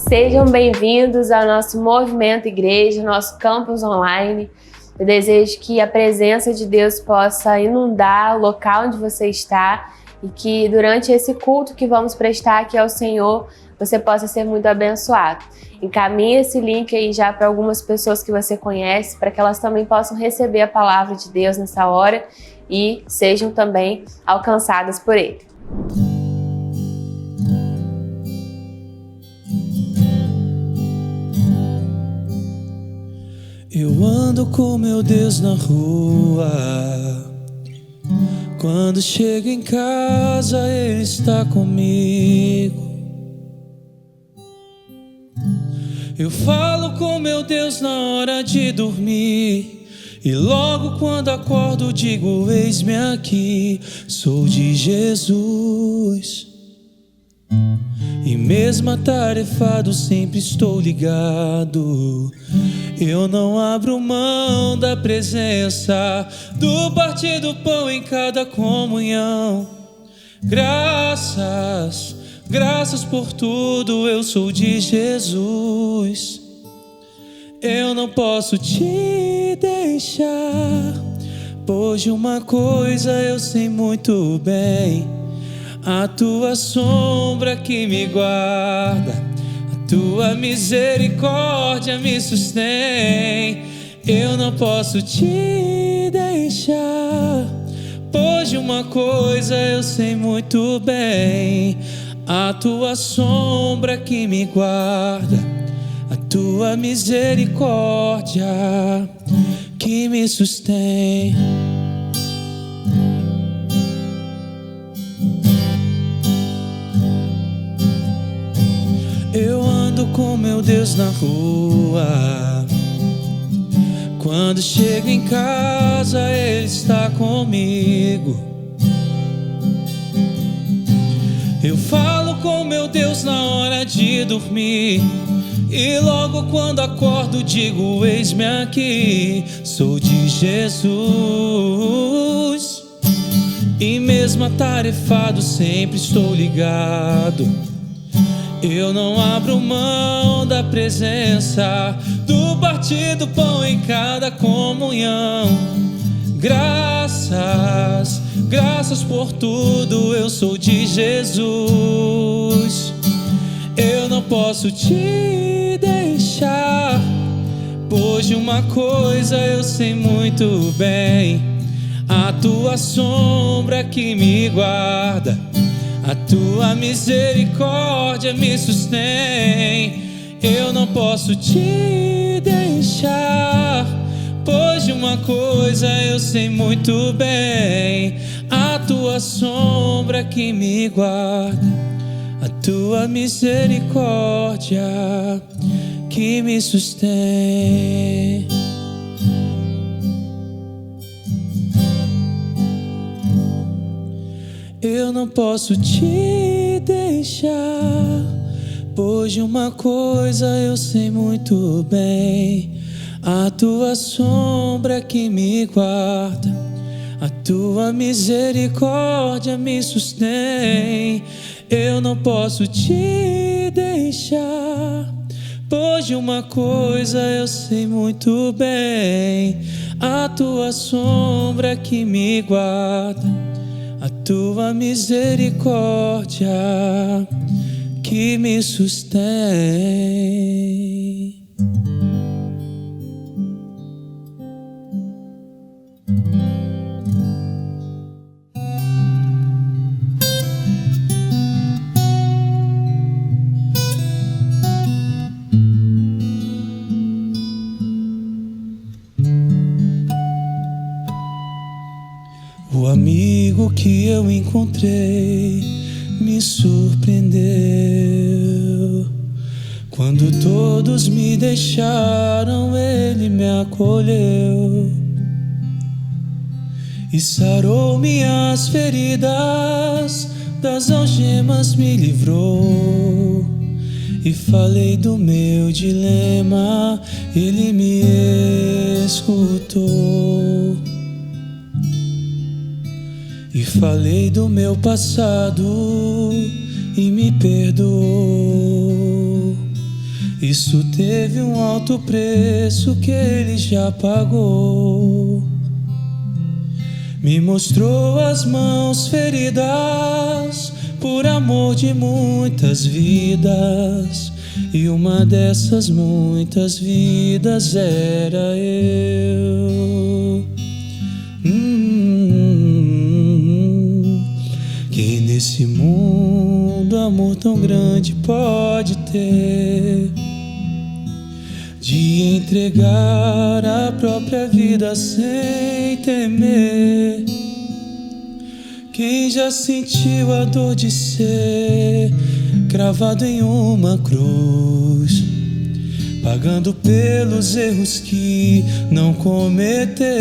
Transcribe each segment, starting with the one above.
Sejam bem-vindos ao nosso Movimento Igreja, nosso campus online. Eu desejo que a presença de Deus possa inundar o local onde você está e que durante esse culto que vamos prestar aqui ao Senhor, você possa ser muito abençoado. Encaminhe esse link aí já para algumas pessoas que você conhece, para que elas também possam receber a palavra de Deus nessa hora e sejam também alcançadas por Ele. Eu ando com meu Deus na rua. Quando chego em casa, Ele está comigo. Eu falo com meu Deus na hora de dormir, e logo quando acordo digo: eis-me aqui, sou de Jesus. E mesmo atarefado sempre estou ligado. Eu não abro mão da presença, do partir do pão em cada comunhão. Graças, graças por tudo, eu sou de Jesus. Eu não posso te deixar, pois de uma coisa eu sei muito bem: a tua sombra que me guarda, tua misericórdia me sustém. Eu não posso te deixar, pois de uma coisa eu sei muito bem: a tua sombra que me guarda, a tua misericórdia que me sustém. Eu ando com meu Deus na rua. Quando chego em casa, Ele está comigo. Eu falo com meu Deus na hora de dormir, e logo quando acordo digo: eis-me aqui, sou de Jesus. E mesmo atarefado sempre estou ligado. Eu não abro mão da presença, do partir do pão em cada comunhão. Graças, graças por tudo, eu sou de Jesus. Eu não posso te deixar, pois de uma coisa eu sei muito bem: a tua sombra que me guarda, a tua misericórdia me sustém. Eu não posso te deixar, pois de uma coisa eu sei muito bem: a tua sombra que me guarda, a tua misericórdia que me sustém. Eu não posso te deixar, pois de uma coisa eu sei muito bem: a tua sombra que me guarda, a tua misericórdia me sustém. Eu não posso te deixar, pois de uma coisa eu sei muito bem: a tua sombra que me guarda, a tua misericórdia que me sustém. O amigo que eu encontrei me surpreendeu. Quando todos me deixaram, Ele me acolheu e sarou minhas feridas, das algemas me livrou. E falei do meu dilema, Ele me escutou. E falei do meu passado e me perdoou. Isso teve um alto preço que Ele já pagou. Me mostrou as mãos feridas por amor de muitas vidas, e uma dessas muitas vidas era eu. Quem nesse mundo amor tão grande pode ter, de entregar a própria vida sem temer? Quem já sentiu a dor de ser cravado em uma cruz, pagando pelos erros que não cometeu,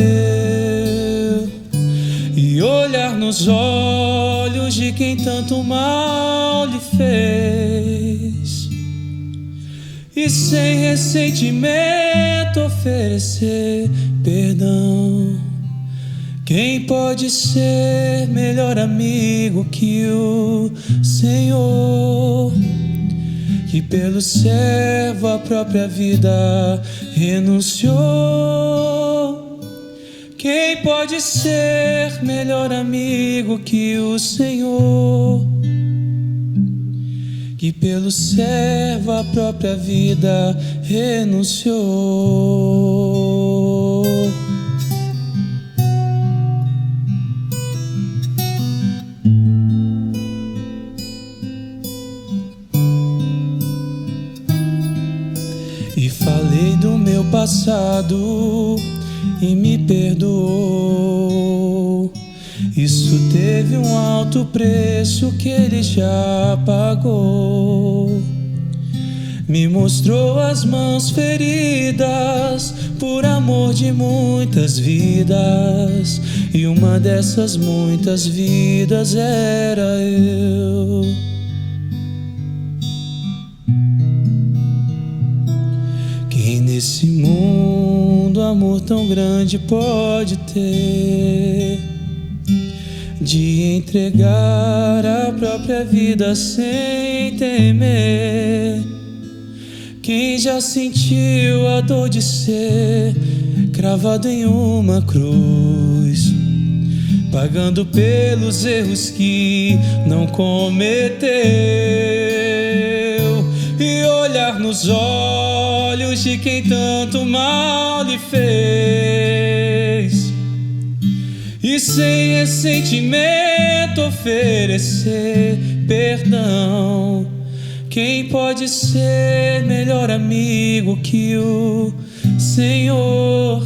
e olhar nos olhos de quem tanto mal lhe fez, e sem ressentimento oferecer perdão? Quem pode ser melhor amigo que o Senhor, que pelo servo a própria vida renunciou? Quem pode ser melhor amigo que o Senhor, que pelo servo a própria vida renunciou? E falei do meu passado e me perdoou. Isso teve um alto preço que Ele já pagou. Me mostrou as mãos feridas por amor de muitas vidas, e uma dessas muitas vidas era eu. Quem nesse mundo amor tão grande pode ter, de entregar a própria vida sem temer? Quem já sentiu a dor de ser cravado em uma cruz, pagando pelos erros que não cometeu, e olhar nos olhos de quem tanto mal lhe fez, e sem ressentimento oferecer perdão? Quem pode ser melhor amigo que o Senhor,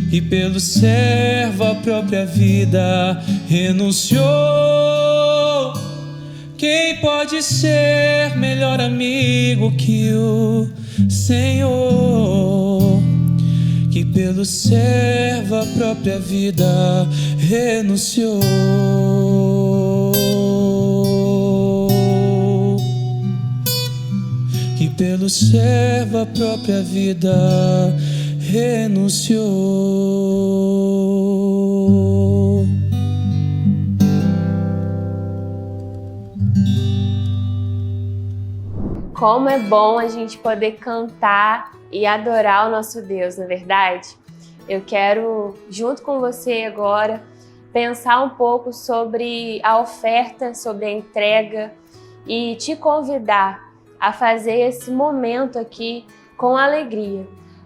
que pelo servo a própria vida renunciou? Quem pode ser melhor amigo que o Senhor, que pelo servo a própria vida renunciou? Que pelo servo a própria vida renunciou. Como é bom a gente poder cantar e adorar o nosso Deus, não é verdade? Eu quero, junto com você agora, pensar um pouco sobre a oferta, sobre a entrega, e te convidar a fazer esse momento aqui com alegria.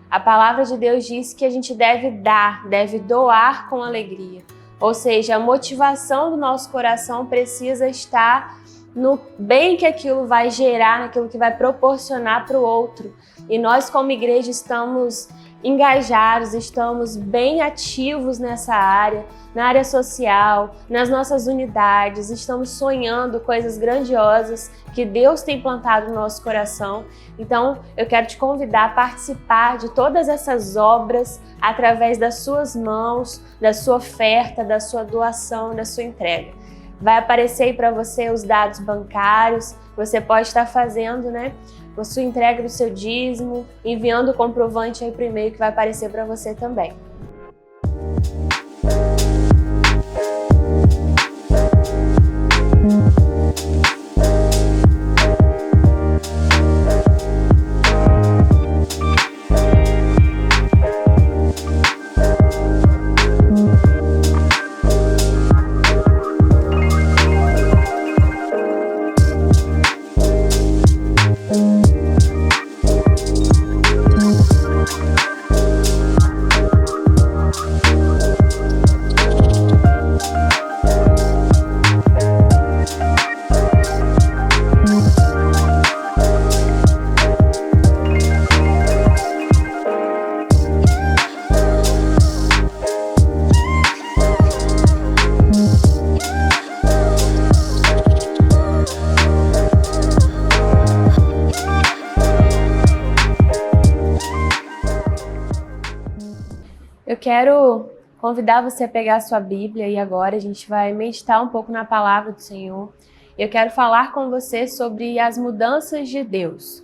A palavra de Deus diz que a gente deve dar, deve doar com alegria. Ou seja, a motivação do nosso coração precisa estar no bem que aquilo vai gerar, naquilo que vai proporcionar para o outro. E nós, como igreja, estamos engajados, estamos bem ativos nessa área, na área social, nas nossas unidades, estamos sonhando coisas grandiosas que Deus tem plantado no nosso coração. Então, eu quero te convidar a participar de todas essas obras através das suas mãos, da sua oferta, da sua doação, da sua entrega. Vai aparecer aí para você os dados bancários, você pode estar fazendo, a sua entrega do seu dízimo, enviando o comprovante aí pro e-mail que vai aparecer para você também. quero convidar você a pegar a sua Bíblia e agora a gente vai meditar um pouco na palavra do Senhor. Eu quero falar com você sobre as mudanças de Deus,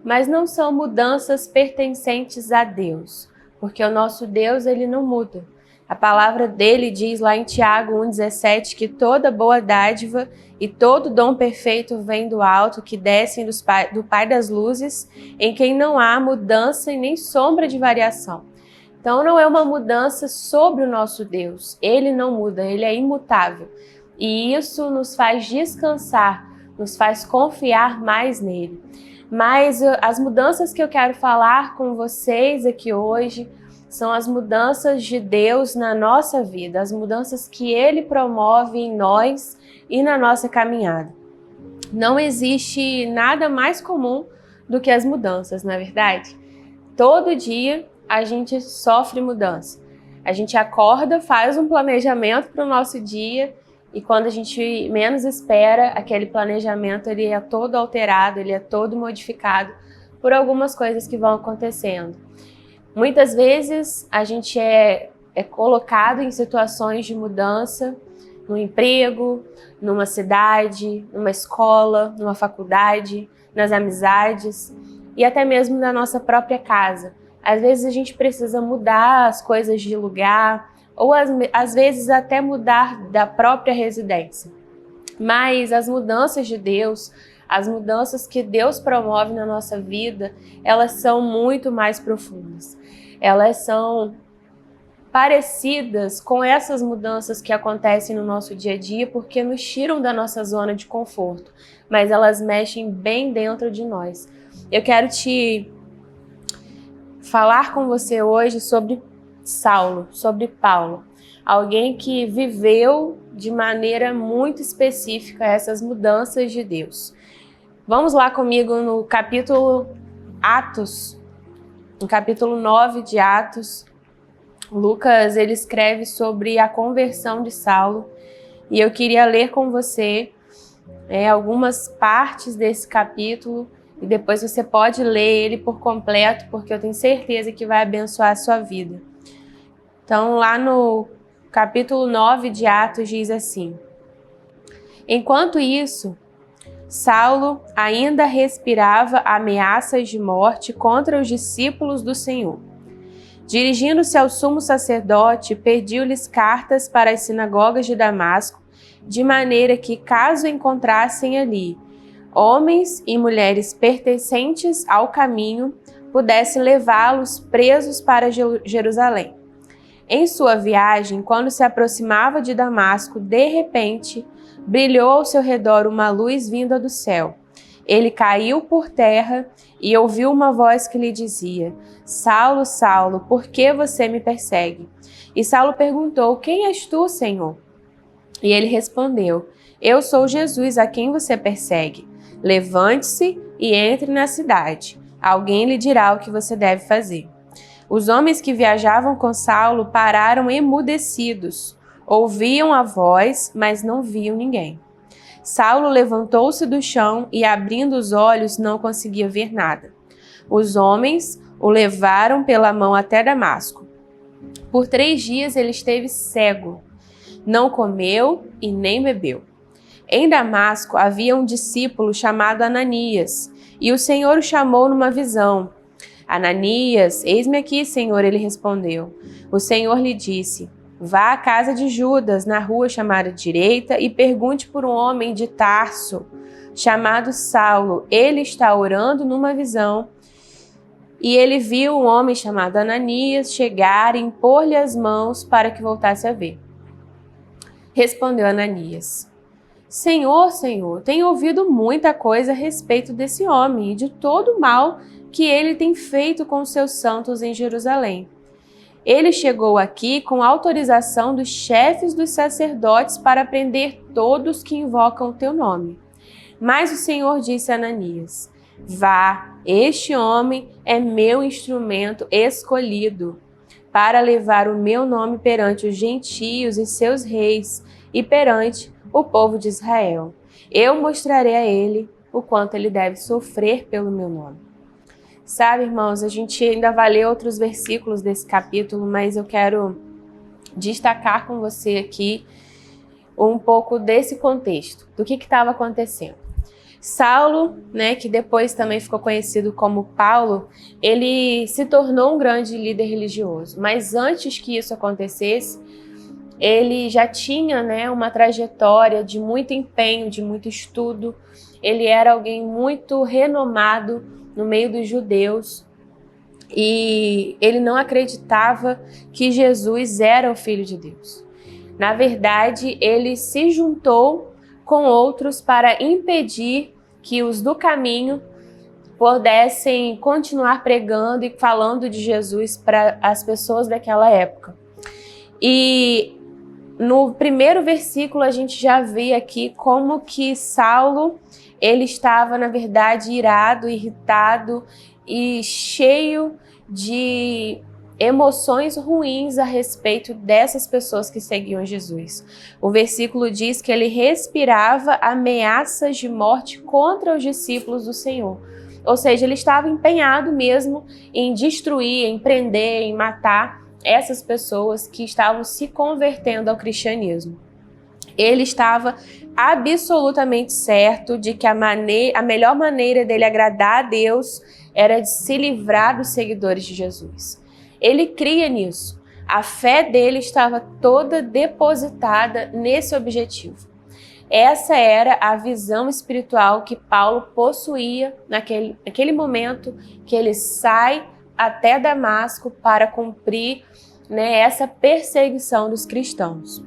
mas não são mudanças pertencentes a Deus, porque o nosso Deus, ele não muda. A palavra dele diz lá em Tiago 1,17 que toda boa dádiva e todo dom perfeito vem do alto, que descem do Pai das luzes, em quem não há mudança e nem sombra de variação. Então não é uma mudança sobre o nosso Deus, ele não muda, ele é imutável. E isso nos faz descansar, nos faz confiar mais nele. Mas as mudanças que eu quero falar com vocês aqui hoje são as mudanças de Deus na nossa vida, as mudanças que ele promove em nós e na nossa caminhada. Não existe nada mais comum do que as mudanças, não é verdade? Todo dia a gente sofre mudança. A gente acorda, faz um planejamento para o nosso dia e quando a gente menos espera, aquele planejamento ele é todo alterado, ele é todo modificado por algumas coisas que vão acontecendo. Muitas vezes a gente é colocado em situações de mudança, no emprego, numa cidade, numa escola, numa faculdade, nas amizades e até mesmo na nossa própria casa. Às vezes a gente precisa mudar as coisas de lugar ou às vezes até mudar da própria residência. Mas as mudanças de Deus, as mudanças que Deus promove na nossa vida, elas são muito mais profundas. Elas são parecidas com essas mudanças que acontecem no nosso dia a dia porque nos tiram da nossa zona de conforto, mas elas mexem bem dentro de nós. Eu quero te falar com você hoje sobre Saulo, sobre Paulo, alguém que viveu de maneira muito específica essas mudanças de Deus. Vamos lá comigo no capítulo Atos, no capítulo 9 de Atos. Lucas, ele escreve sobre a conversão de Saulo e eu queria ler com você algumas partes desse capítulo e depois você pode ler ele por completo, porque eu tenho certeza que vai abençoar a sua vida. Então, lá no capítulo 9 de Atos diz assim: Enquanto isso, Saulo ainda respirava ameaças de morte contra os discípulos do Senhor. Dirigindo-se ao sumo sacerdote, pediu-lhes cartas para as sinagogas de Damasco, de maneira que, caso encontrassem ali homens e mulheres pertencentes ao caminho, pudesse levá-los presos para Jerusalém. Em sua viagem, quando se aproximava de Damasco, de repente, brilhou ao seu redor uma luz vinda do céu. Ele caiu por terra e ouviu uma voz que lhe dizia: Saulo, Saulo, por que você me persegue? E Saulo perguntou: Quem és tu, Senhor? E ele respondeu: Eu sou Jesus, a quem você persegue. Levante-se e entre na cidade. Alguém lhe dirá o que você deve fazer. Os homens que viajavam com Saulo pararam emudecidos. Ouviam a voz, mas não viam ninguém. Saulo levantou-se do chão e, abrindo os olhos, não conseguia ver nada. Os homens o levaram pela mão até Damasco. Por 3 dias ele esteve cego. Não comeu e nem bebeu. Em Damasco havia um discípulo chamado Ananias, e o Senhor o chamou numa visão. Ananias, eis-me aqui, Senhor, ele respondeu. O Senhor lhe disse: Vá à casa de Judas, na rua chamada Direita, e pergunte por um homem de Tarso, chamado Saulo. Ele está orando numa visão. E ele viu um homem chamado Ananias chegar e impor-lhe as mãos para que voltasse a ver. Respondeu Ananias: Senhor, Senhor, tenho ouvido muita coisa a respeito desse homem e de todo o mal que ele tem feito com os seus santos em Jerusalém. Ele chegou aqui com autorização dos chefes dos sacerdotes para prender todos que invocam o teu nome. Mas o Senhor disse a Ananias: Vá, este homem é meu instrumento escolhido para levar o meu nome perante os gentios e seus reis e perante o povo de Israel. Eu mostrarei a ele o quanto ele deve sofrer pelo meu nome. Sabe, irmãos, a gente ainda vai ler outros versículos desse capítulo, mas eu quero destacar com você aqui um pouco desse contexto, do que estava acontecendo. Saulo, né, que depois também ficou conhecido como Paulo, ele se tornou um grande líder religioso, mas antes que isso acontecesse, ele já tinha, né, uma trajetória de muito empenho, de muito estudo. Ele era alguém muito renomado no meio dos judeus e ele não acreditava que Jesus era o Filho de Deus. Na verdade, ele se juntou com outros para impedir que os do caminho pudessem continuar pregando e falando de Jesus para as pessoas daquela época. E no primeiro versículo a gente já vê aqui como que Saulo, ele estava na verdade irado, irritado e cheio de emoções ruins a respeito dessas pessoas que seguiam Jesus. O versículo diz que ele respirava ameaças de morte contra os discípulos do Senhor. Ou seja, ele estava empenhado mesmo em destruir, em prender, em matar essas pessoas que estavam se convertendo ao cristianismo. Ele estava absolutamente certo de que a melhor maneira dele agradar a Deus era de se livrar dos seguidores de Jesus. Ele cria nisso. A fé dele estava toda depositada nesse objetivo. Essa era a visão espiritual que Paulo possuía naquele momento que ele sai até Damasco para cumprir, né, essa perseguição dos cristãos.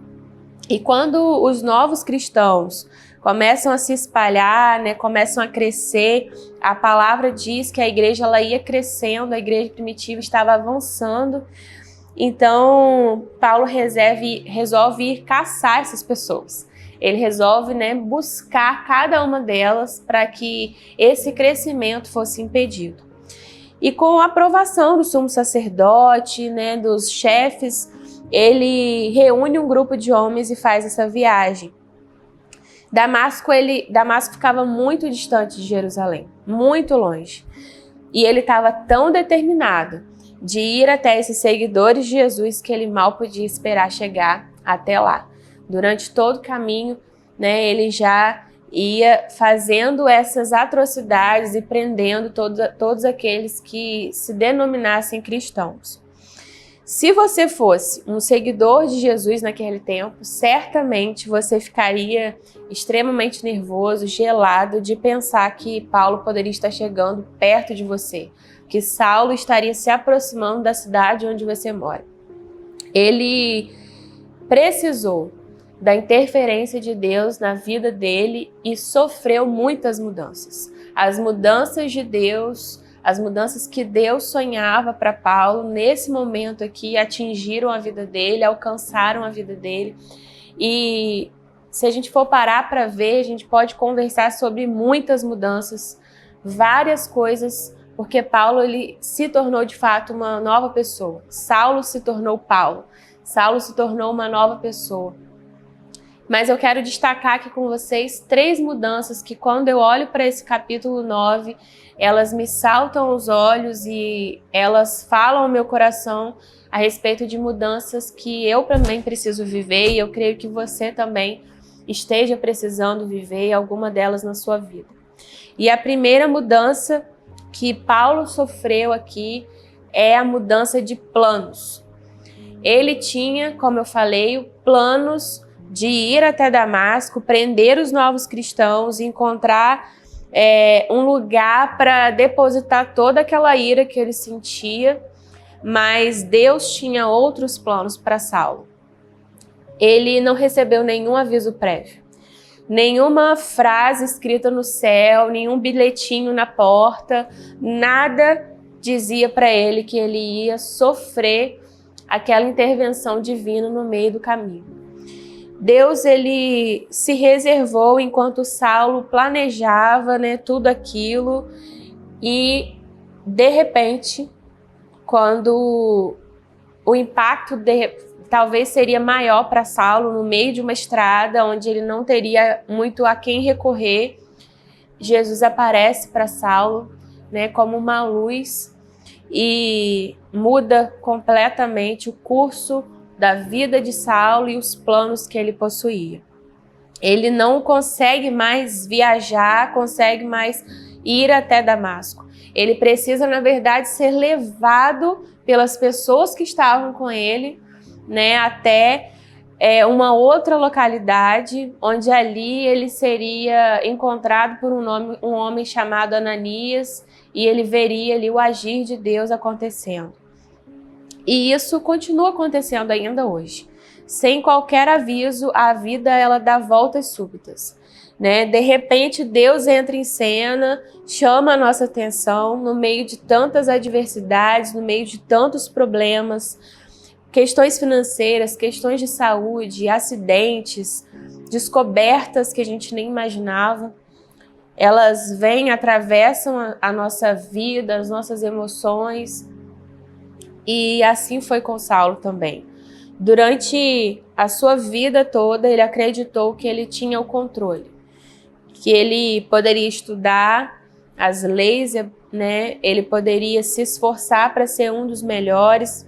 E quando os novos cristãos começam a se espalhar, né, começam a crescer, a palavra diz que a igreja ela ia crescendo, a igreja primitiva estava avançando. Então, Paulo resolve ir caçar essas pessoas. Ele resolve, né, buscar cada uma delas para que esse crescimento fosse impedido. E com a aprovação do sumo sacerdote, né, dos chefes, ele reúne um grupo de homens e faz essa viagem. Damasco ficava muito distante de Jerusalém, muito longe. E ele estava tão determinado de ir até esses seguidores de Jesus que ele mal podia esperar chegar até lá. Durante todo o caminho, né, ele já ia fazendo essas atrocidades e prendendo todos aqueles que se denominassem cristãos. Se você fosse um seguidor de Jesus naquele tempo, certamente você ficaria extremamente nervoso, gelado de pensar que Paulo poderia estar chegando perto de você, que Saulo estaria se aproximando da cidade onde você mora. Ele precisou da interferência de Deus na vida dele e sofreu muitas mudanças. As mudanças de Deus, as mudanças que Deus sonhava para Paulo, nesse momento aqui, atingiram a vida dele, alcançaram a vida dele. E se a gente for parar para ver, a gente pode conversar sobre muitas mudanças, várias coisas, porque Paulo ele se tornou de fato uma nova pessoa. Saulo se tornou Paulo. Saulo se tornou uma nova pessoa. Mas eu quero destacar aqui com vocês 3 mudanças que quando eu olho para esse capítulo 9, elas me saltam aos olhos e elas falam ao meu coração a respeito de mudanças que eu também preciso viver e eu creio que você também esteja precisando viver alguma delas na sua vida. E a primeira mudança que Paulo sofreu aqui é a mudança de planos. Ele tinha, como eu falei, planos de ir até Damasco, prender os novos cristãos, encontrar um lugar para depositar toda aquela ira que ele sentia, mas Deus tinha outros planos para Saulo. Ele não recebeu nenhum aviso prévio, nenhuma frase escrita no céu, nenhum bilhetinho na porta, nada dizia para ele que ele ia sofrer aquela intervenção divina no meio do caminho. Deus ele se reservou enquanto Saulo planejava, né, tudo aquilo e de repente, quando o impacto talvez seria maior para Saulo no meio de uma estrada onde ele não teria muito a quem recorrer, Jesus aparece para Saulo né, como uma luz e muda completamente o curso da vida de Saulo e os planos que ele possuía. Ele não consegue mais viajar, consegue mais ir até Damasco. Ele precisa, na verdade, ser levado pelas pessoas que estavam com ele, né, até uma outra localidade, onde ali ele seria encontrado por um homem chamado Ananias, e ele veria ali o agir de Deus acontecendo. E isso continua acontecendo ainda hoje. Sem qualquer aviso, a vida ela dá voltas súbitas, né? De repente, Deus entra em cena, chama a nossa atenção no meio de tantas adversidades, no meio de tantos problemas, questões financeiras, questões de saúde, acidentes, descobertas que a gente nem imaginava. Elas vêm, atravessam a nossa vida, as nossas emoções. E assim foi com Saulo também. Durante a sua vida toda, ele acreditou que ele tinha o controle, que ele poderia estudar as leis, né? Ele poderia se esforçar para ser um dos melhores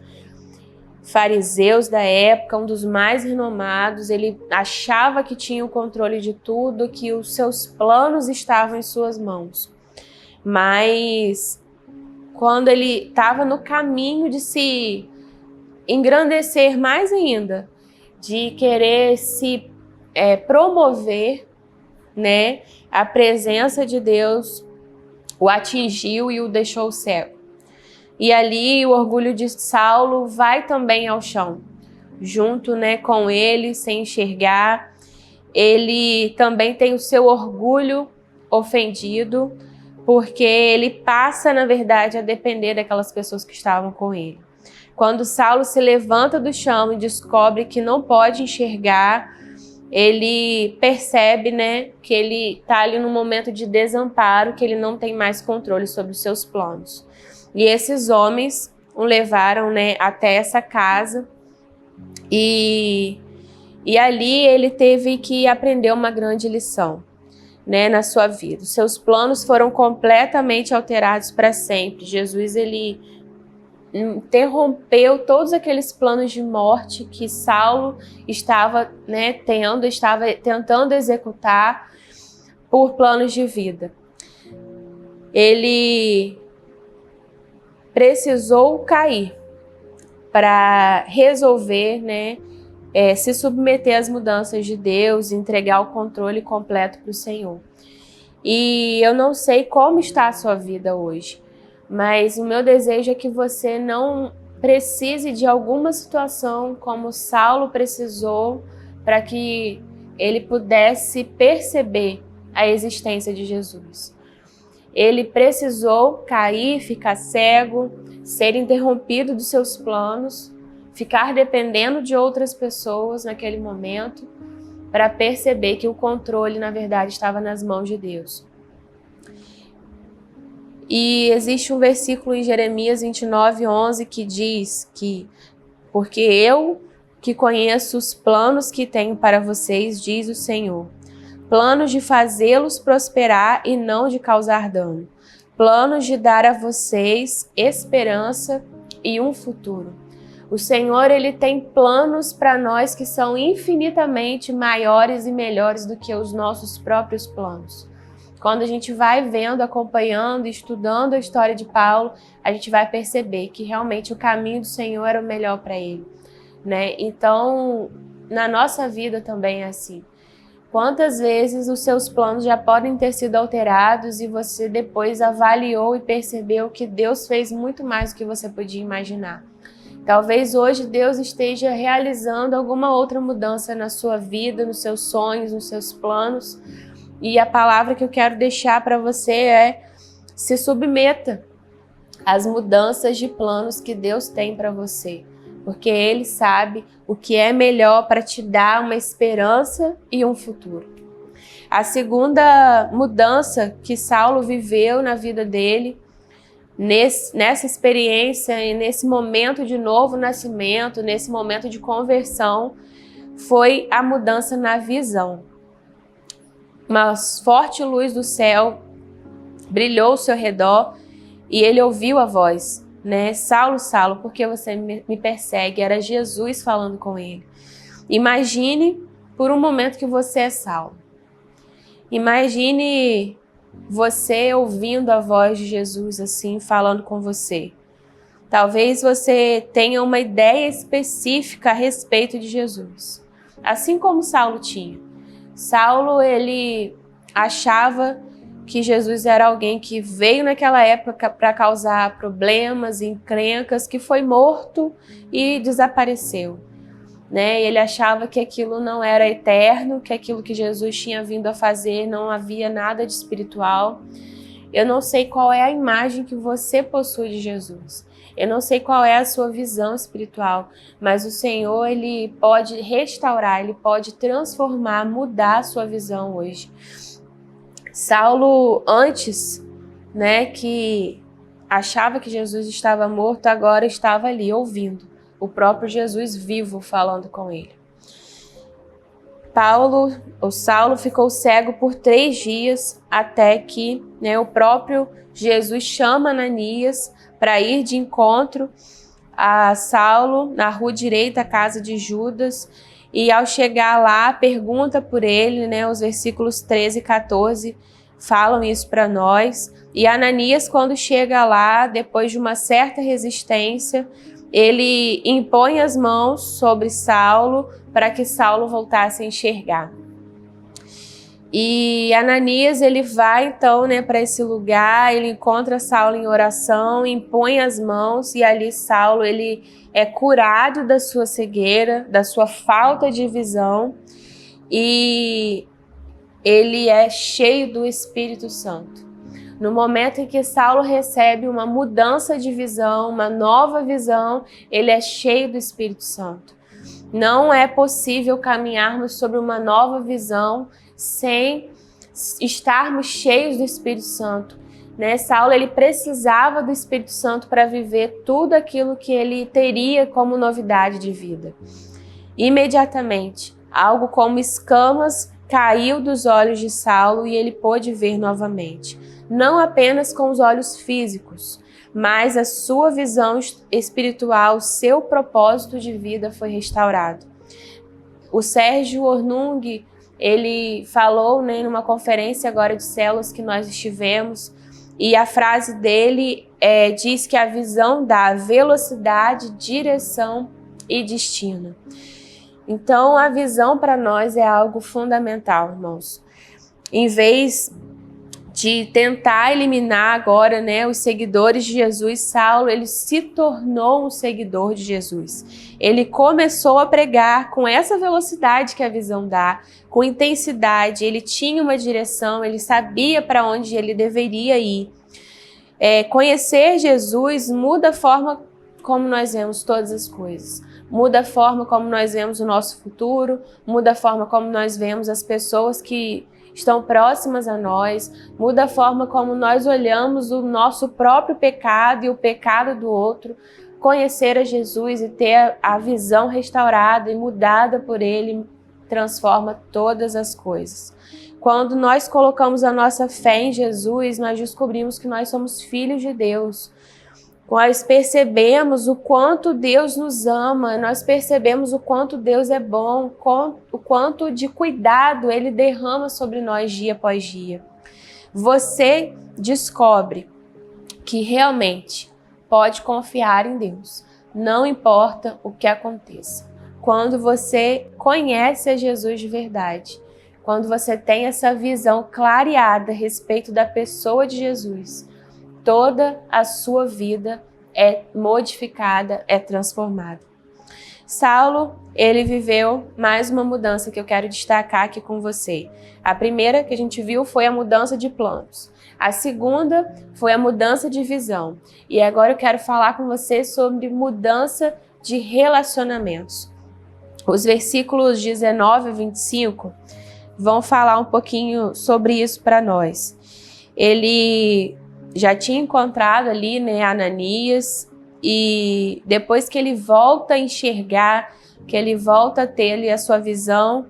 fariseus da época, um dos mais renomados. Ele achava que tinha o controle de tudo, que os seus planos estavam em suas mãos. Mas quando ele estava no caminho de se engrandecer mais ainda, de querer se promover, né, a presença de Deus o atingiu e o deixou cego. E ali o orgulho de Saulo vai também ao chão, junto, né, com ele, sem enxergar. Ele também tem o seu orgulho ofendido, porque ele passa, na verdade, a depender daquelas pessoas que estavam com ele. Quando Saulo se levanta do chão e descobre que não pode enxergar, ele percebe, né, que ele está ali num momento de desamparo, que ele não tem mais controle sobre os seus planos. E esses homens o levaram, né, até essa casa e ali ele teve que aprender uma grande lição, né, na sua vida. Os seus planos foram completamente alterados para sempre. Jesus, ele interrompeu todos aqueles planos de morte que Saulo estava, né, estava tentando executar por planos de vida. Ele precisou cair para resolver, né, se submeter às mudanças de Deus, entregar o controle completo para o Senhor. E eu não sei como está a sua vida hoje, mas o meu desejo é que você não precise de alguma situação como Saulo precisou para que ele pudesse perceber a existência de Jesus. Ele precisou cair, ficar cego, ser interrompido dos seus planos, ficar dependendo de outras pessoas naquele momento, para perceber que o controle, na verdade, estava nas mãos de Deus. E existe um versículo em Jeremias 29:11 que diz que, porque eu que conheço os planos que tenho para vocês, diz o Senhor, planos de fazê-los prosperar e não de causar dano, planos de dar a vocês esperança e um futuro. O Senhor, ele tem planos para nós que são infinitamente maiores e melhores do que os nossos próprios planos. Quando a gente vai vendo, acompanhando, estudando a história de Paulo, a gente vai perceber que realmente o caminho do Senhor era o melhor para ele, né? Então, na nossa vida também é assim. Quantas vezes os seus planos já podem ter sido alterados e você depois avaliou e percebeu que Deus fez muito mais do que você podia imaginar. Talvez hoje Deus esteja realizando alguma outra mudança na sua vida, nos seus sonhos, nos seus planos. E a palavra que eu quero deixar para você é: se submeta às mudanças de planos que Deus tem para você, porque Ele sabe o que é melhor para te dar uma esperança e um futuro. A segunda mudança que Saulo viveu na vida dele, nessa experiência e nesse momento de novo nascimento, nesse momento de conversão, foi a mudança na visão. Uma forte luz do céu brilhou ao seu redor e ele ouviu a voz, né? Saulo, Saulo, por que você me persegue? Era Jesus falando com ele. Imagine por um momento que você é Saulo. Imagine você ouvindo a voz de Jesus assim, falando com você. Talvez você tenha uma ideia específica a respeito de Jesus, assim como Saulo tinha. Saulo, ele achava que Jesus era alguém que veio naquela época para causar problemas, encrencas, que foi morto e desapareceu, né? Ele achava que aquilo não era eterno, que aquilo que Jesus tinha vindo a fazer não havia nada de espiritual. Eu não sei qual é a imagem que você possui de Jesus. Eu não sei qual é a sua visão espiritual, mas o Senhor, ele pode restaurar, ele pode transformar, mudar a sua visão hoje. Saulo, antes, né, que achava que Jesus estava morto, agora estava ali ouvindo o próprio Jesus vivo falando com ele. Saulo ficou cego por 3 dias até que, né, o próprio Jesus chama Ananias para ir de encontro a Saulo na rua direita, a casa de Judas, e ao chegar lá, pergunta por ele, né, os versículos 13 e 14 falam isso para nós. E Ananias, quando chega lá, depois de uma certa resistência, ele impõe as mãos sobre Saulo para que Saulo voltasse a enxergar. E Ananias, ele vai então, né, para esse lugar, ele encontra Saulo em oração, impõe as mãos e ali Saulo, ele é curado da sua cegueira, da sua falta de visão, e ele é cheio do Espírito Santo. No momento em que Saulo recebe uma mudança de visão, uma nova visão, ele é cheio do Espírito Santo. Não é possível caminharmos sobre uma nova visão sem estarmos cheios do Espírito Santo, né? Saulo, ele precisava do Espírito Santo para viver tudo aquilo que ele teria como novidade de vida. Imediatamente, algo como escamas caiu dos olhos de Saulo e ele pôde ver novamente. Não apenas com os olhos físicos, mas a sua visão espiritual, o seu propósito de vida foi restaurado. O Sérgio Ornung, ele falou, né, numa conferência agora de células que nós estivemos, e a frase dele diz que a visão dá velocidade, direção e destino. Então, a visão para nós é algo fundamental, irmãos. Em vez de tentar eliminar agora, né, os seguidores de Jesus, Saulo, ele se tornou um seguidor de Jesus. Ele começou a pregar com essa velocidade que a visão dá, com intensidade, ele tinha uma direção, ele sabia para onde ele deveria ir. Conhecer Jesus muda a forma como nós vemos todas as coisas. Muda a forma como nós vemos o nosso futuro, muda a forma como nós vemos as pessoas que estão próximas a nós, muda a forma como nós olhamos o nosso próprio pecado e o pecado do outro. Conhecer a Jesus e ter a visão restaurada e mudada por Ele transforma todas as coisas. Quando nós colocamos a nossa fé em Jesus, nós descobrimos que nós somos filhos de Deus. Nós percebemos o quanto Deus nos ama, nós percebemos o quanto Deus é bom, o quanto de cuidado Ele derrama sobre nós dia após dia. Você descobre que realmente pode confiar em Deus, não importa o que aconteça. Quando você conhece a Jesus de verdade, quando você tem essa visão clareada a respeito da pessoa de Jesus, toda a sua vida é modificada, é transformada. Saulo, ele viveu mais uma mudança que eu quero destacar aqui com você. A primeira que a gente viu foi a mudança de planos. A segunda foi a mudança de visão. E agora eu quero falar com você sobre mudança de relacionamentos. Os versículos 19 a 25 vão falar um pouquinho sobre isso para nós. Ele já tinha encontrado ali, né, Ananias, e depois que ele volta a enxergar, que ele volta a ter ali a sua visão,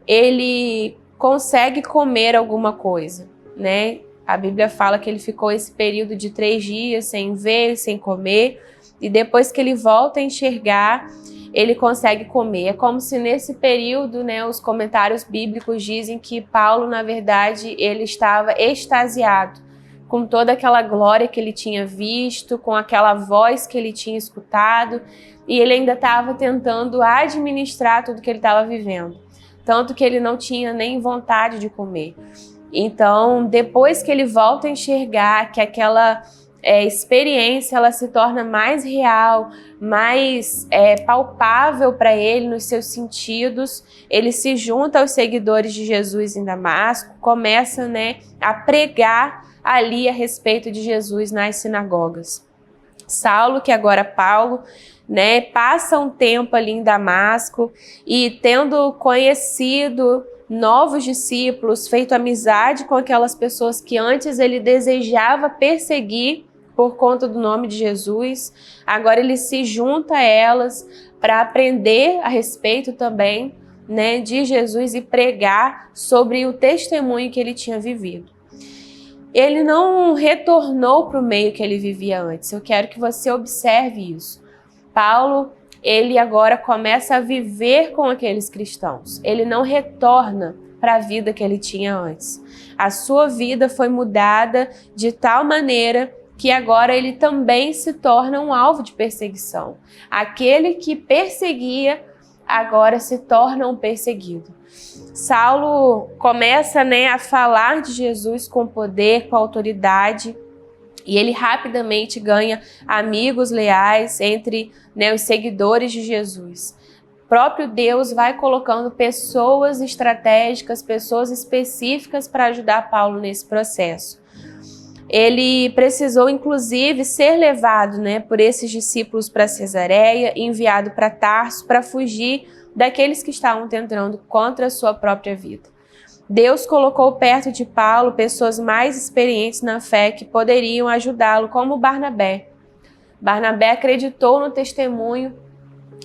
ele consegue comer alguma coisa, né? A Bíblia fala que ele ficou esse período de 3 dias sem ver, sem comer, e depois que ele volta a enxergar, ele consegue comer. É como se nesse período, né, os comentários bíblicos dizem que Paulo, na verdade, ele estava extasiado com toda aquela glória que ele tinha visto, com aquela voz que ele tinha escutado, e ele ainda estava tentando administrar tudo que ele estava vivendo. Tanto que ele não tinha nem vontade de comer. Então, depois que ele volta a enxergar que aquela experiência ela se torna mais real, mais palpável para ele nos seus sentidos, ele se junta aos seguidores de Jesus em Damasco, começa, né, a pregar ali a respeito de Jesus nas sinagogas. Saulo, que agora é Paulo, né, passa um tempo ali em Damasco e tendo conhecido novos discípulos, feito amizade com aquelas pessoas que antes ele desejava perseguir por conta do nome de Jesus, agora ele se junta a elas para aprender a respeito também, né, de Jesus e pregar sobre o testemunho que ele tinha vivido. Ele não retornou para o meio que ele vivia antes. Eu quero que você observe isso. Paulo, ele agora começa a viver com aqueles cristãos. Ele não retorna para a vida que ele tinha antes. A sua vida foi mudada de tal maneira que agora ele também se torna um alvo de perseguição. Aquele que perseguia agora se torna um perseguido. Saulo começa, né, a falar de Jesus com poder, com autoridade, e ele rapidamente ganha amigos leais entre, né, os seguidores de Jesus. O próprio Deus vai colocando pessoas estratégicas, pessoas específicas para ajudar Paulo nesse processo. Ele precisou, inclusive, ser levado, né, por esses discípulos para Cesareia, enviado para Tarso para fugir daqueles que estavam tentando contra a sua própria vida. Deus colocou perto de Paulo pessoas mais experientes na fé que poderiam ajudá-lo, como Barnabé. Barnabé acreditou no testemunho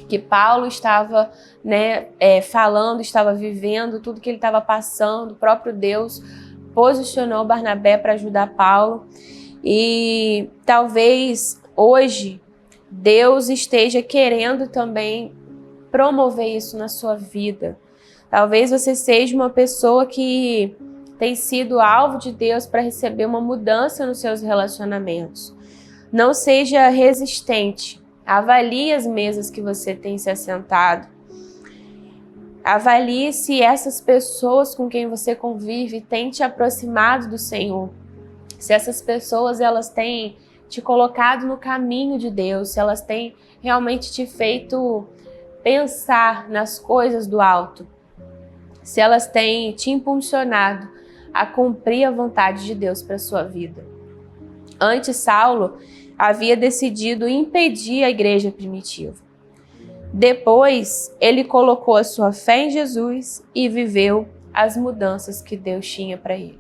que Paulo estava, né, falando, estava vivendo, tudo que ele estava passando. O próprio Deus posicionou Barnabé para ajudar Paulo. E talvez hoje Deus esteja querendo também promover isso na sua vida. Talvez você seja uma pessoa que tem sido alvo de Deus para receber uma mudança nos seus relacionamentos. Não seja resistente. Avalie as mesas que você tem se assentado. Avalie se essas pessoas com quem você convive têm te aproximado do Senhor. Se essas pessoas elas têm te colocado no caminho de Deus, se elas têm realmente te feito pensar nas coisas do alto, se elas têm te impulsionado a cumprir a vontade de Deus para a sua vida. Antes, Saulo havia decidido impedir a igreja primitiva. Depois, ele colocou a sua fé em Jesus e viveu as mudanças que Deus tinha para ele.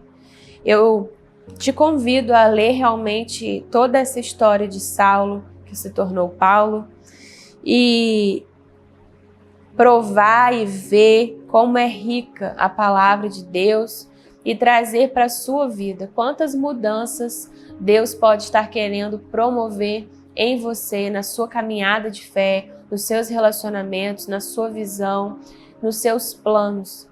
Eu te convido a ler realmente toda essa história de Saulo, que se tornou Paulo, e provar e ver como é rica a palavra de Deus e trazer para a sua vida quantas mudanças Deus pode estar querendo promover em você, na sua caminhada de fé, nos seus relacionamentos, na sua visão, nos seus planos.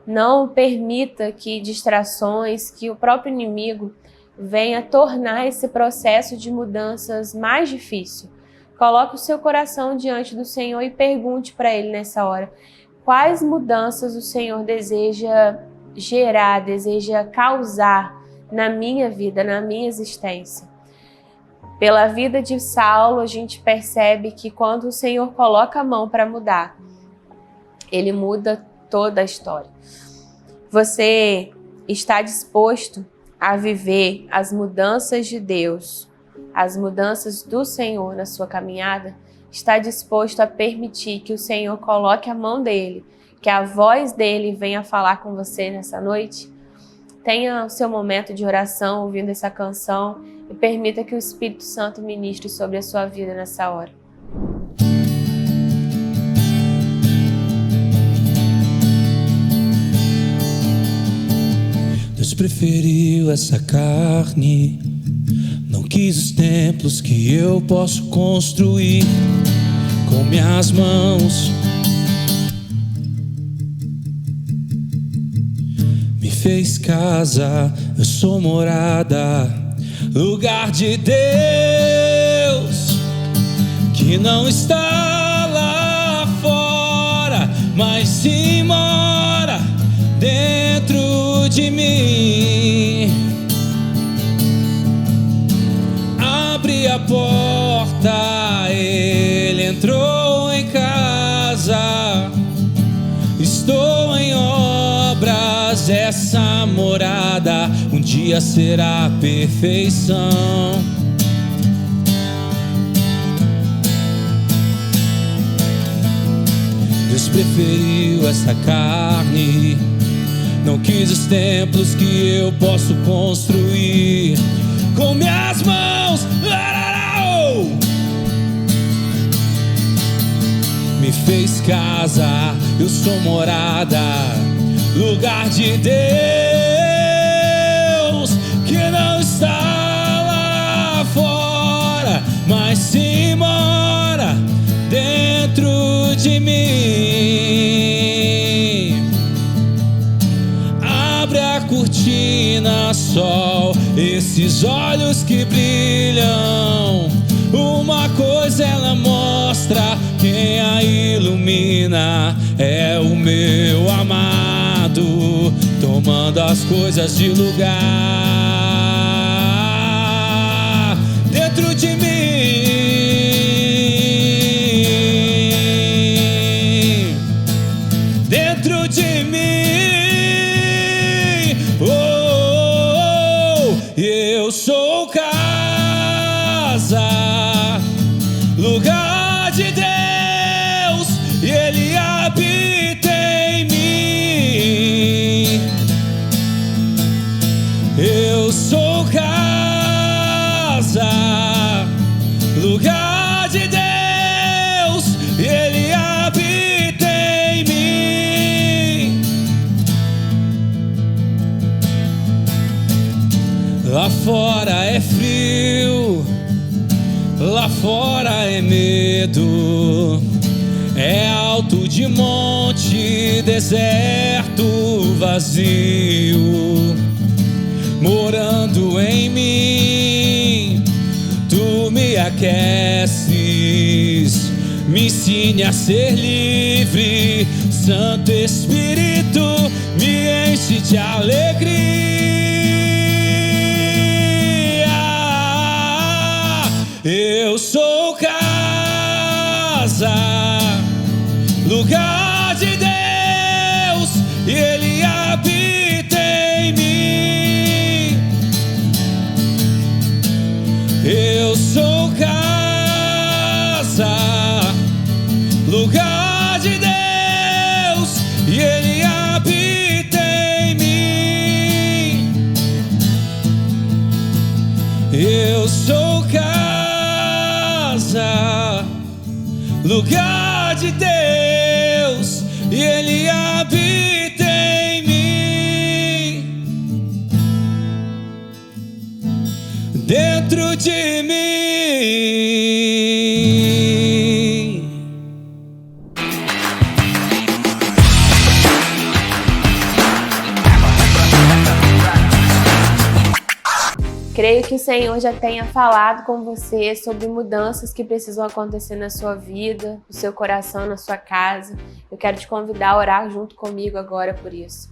Não permita que distrações, que o próprio inimigo venha tornar esse processo de mudanças mais difícil. Coloque o seu coração diante do Senhor e pergunte para Ele nessa hora quais mudanças o Senhor deseja gerar, deseja causar na minha vida, na minha existência. Pela vida de Saulo, a gente percebe que quando o Senhor coloca a mão para mudar, Ele muda toda a história. Você está disposto a viver as mudanças de Deus, as mudanças do Senhor na sua caminhada? Está disposto a permitir que o Senhor coloque a mão dele, que a voz dele venha falar com você nessa noite? Tenha o seu momento de oração ouvindo essa canção e permita que o Espírito Santo ministre sobre a sua vida nessa hora. Deus preferiu essa carne, não quis os templos que eu posso construir com minhas mãos. Me fez casa, eu sou morada, lugar de Deus que não está lá fora, mas sim mora dentro de mim. Abre a porta, ele entrou em casa. Estou em obras, essa morada um dia será perfeição. Deus preferiu essa carne, não quis os templos que eu posso construir com minhas mãos. Me fez casa, eu sou morada, lugar de Deus que não está lá fora, mas sim mora dentro de mim. Abre a cortina, sol, esses olhos que brilham. Uma coisa ela mostra, quem a ilumina é o meu amado, tomando as coisas de lugar dentro de mim, dentro de mim. Oh, eu sou casa, lugar de Deus, e Ele habita em mim. Eu sou casa, lugar de Deus, e Ele habita em mim. Lá fora é frio, lá fora é medo, é alto de monte, deserto vazio. Morando em mim, tu me aqueces, me ensine a ser livre. Santo Espírito, me enche de alegria. Eu sou casa, lugar de Deus, e Ele habita em mim. Eu sou casa, lugar de Deus, e Ele habita em mim. Eu sou casa, lugar de Deus, e Ele habita em mim, dentro de mim. Creio que o Senhor já tenha falado com você sobre mudanças que precisam acontecer na sua vida, no seu coração, na sua casa. Eu quero te convidar a orar junto comigo agora por isso.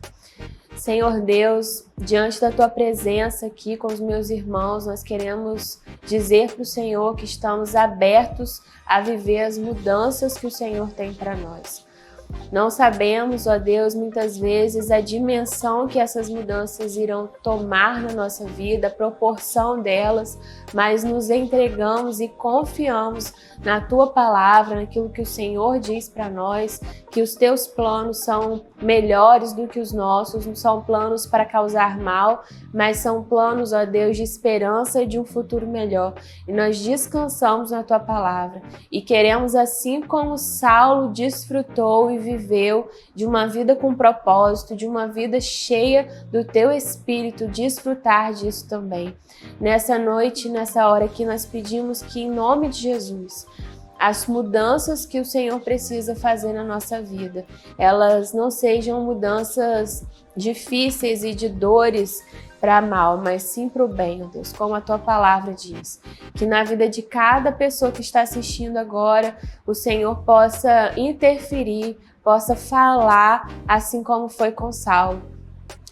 Senhor Deus, diante da Tua presença aqui com os meus irmãos, nós queremos dizer para o Senhor que estamos abertos a viver as mudanças que o Senhor tem para nós. Não sabemos, ó Deus, muitas vezes a dimensão que essas mudanças irão tomar na nossa vida, a proporção delas, mas nos entregamos e confiamos na Tua palavra, naquilo que o Senhor diz para nós, que os Teus planos são melhores do que os nossos, não são planos para causar mal, mas são planos, ó Deus, de esperança e de um futuro melhor. E nós descansamos na Tua palavra e queremos, assim como Saulo desfrutou e viveu, de uma vida com propósito, de uma vida cheia do teu Espírito, desfrutar disso também. Nessa noite, nessa hora aqui, nós pedimos que, em nome de Jesus, as mudanças que o Senhor precisa fazer na nossa vida, elas não sejam mudanças difíceis e de dores para mal, mas sim para o bem, ó Deus, como a tua palavra diz. Que na vida de cada pessoa que está assistindo agora, o Senhor possa interferir, possa falar, assim como foi com Saulo.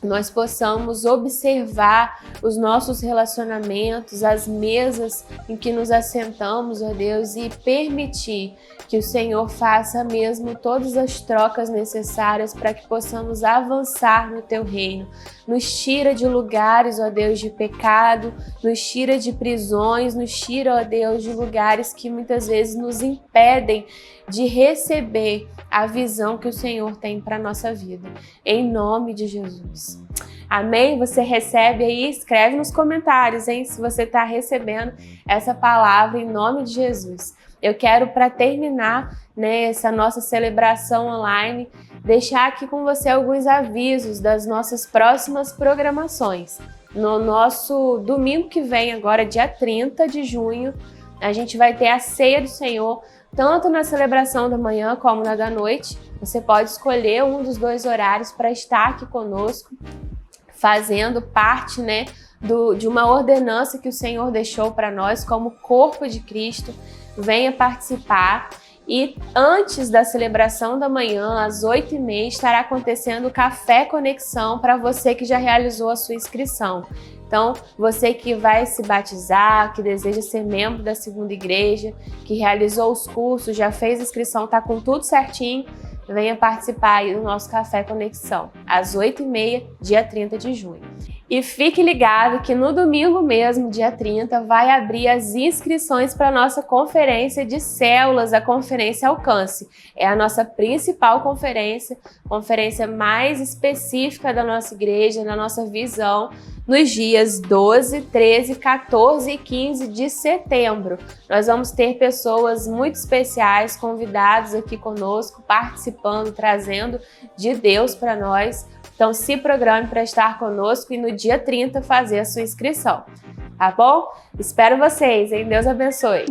Nós possamos observar os nossos relacionamentos, as mesas em que nos assentamos, ó Deus, e permitir que o Senhor faça mesmo todas as trocas necessárias para que possamos avançar no teu reino. Nos tira de lugares, ó Deus, de pecado, nos tira de prisões, nos tira, ó Deus, de lugares que muitas vezes nos impedem de receber a visão que o Senhor tem para a nossa vida. Em nome de Jesus. Amém? Você recebe aí? Escreve nos comentários, hein? Se você está recebendo essa palavra em nome de Jesus. Eu quero, para terminar, né, essa nossa celebração online, deixar aqui com você alguns avisos das nossas próximas programações. No nosso domingo que vem, agora dia 30 de junho, a gente vai ter a Ceia do Senhor, tanto na celebração da manhã como na da noite. Você pode escolher um dos dois horários para estar aqui conosco, fazendo parte, né, de uma ordenança que o Senhor deixou para nós como corpo de Cristo. Venha participar. E antes da celebração da manhã, às 8h30, estará acontecendo o Café Conexão para você que já realizou a sua inscrição. Então, você que vai se batizar, que deseja ser membro da Segunda Igreja, que realizou os cursos, já fez inscrição, está com tudo certinho, venha participar aí do nosso Café Conexão, às 8h30, dia 30 de junho. E fique ligado que no domingo mesmo, dia 30, vai abrir as inscrições para a nossa conferência de células, a Conferência Alcance. É a nossa principal conferência mais específica da nossa igreja, da nossa visão, nos dias 12, 13, 14 e 15 de setembro. Nós vamos ter pessoas muito especiais, convidados aqui conosco, participando, trazendo de Deus para nós. Então se programe para estar conosco e no dia 30 fazer a sua inscrição. Tá bom? Espero vocês, hein? Deus abençoe!